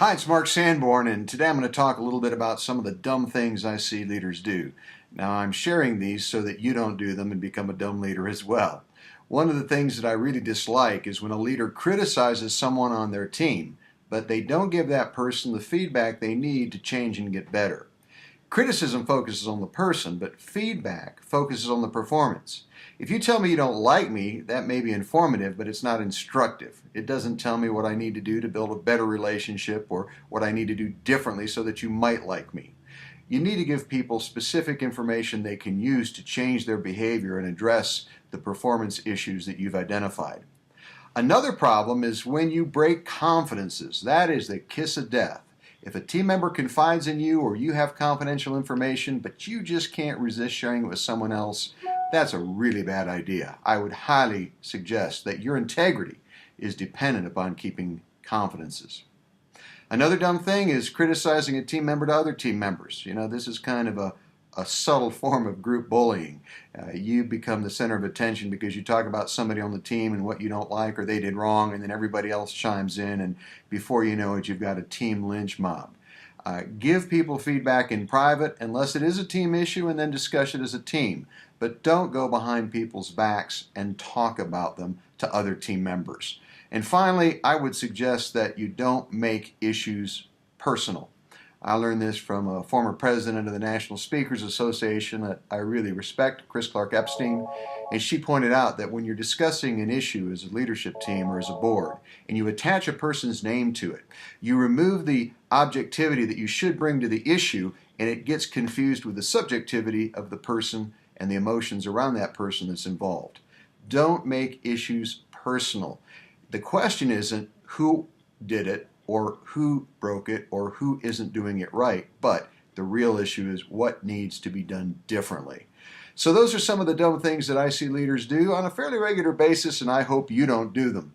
Hi, it's Mark Sanborn, and today I'm going to talk a little bit about some of the dumb things I see leaders do. Now, I'm sharing these so that you don't do them and become a dumb leader as well. One of the things that I really dislike is when a leader criticizes someone on their team, but they don't give that person the feedback they need to change and get better. Criticism focuses on the person, but feedback focuses on the performance. If you tell me you don't like me, that may be informative, but it's not instructive. It doesn't tell me what I need to do to build a better relationship or what I need to do differently so that you might like me. You need to give people specific information they can use to change their behavior and address the performance issues that you've identified. Another problem is when you break confidences. That is the kiss of death. If a team member confides in you or you have confidential information, but you just can't resist sharing it with someone else, that's a really bad idea. I would highly suggest that your integrity is dependent upon keeping confidences. Another dumb thing is criticizing a team member to other team members. This is kind of a subtle form of group bullying. You become the center of attention because you talk about somebody on the team and what you don't like or they did wrong, and then everybody else chimes in, and before you know it, you've got a team lynch mob. Give people feedback in private unless it is a team issue, and then discuss it as a team. But don't go behind people's backs and talk about them to other team members. And finally, I would suggest that you don't make issues personal. I learned this from a former president of the National Speakers Association that I really respect, Chris Epstein, and she pointed out that when you're discussing an issue as a leadership team or as a board, and you attach a person's name to it, you remove the objectivity that you should bring to the issue, and it gets confused with the subjectivity of the person and the emotions around that person that's involved. Don't make issues personal. The question isn't who did it, or who broke it, or who isn't doing it right, but the real issue is what needs to be done differently. So those are some of the dumb things that I see leaders do on a fairly regular basis, and I hope you don't do them.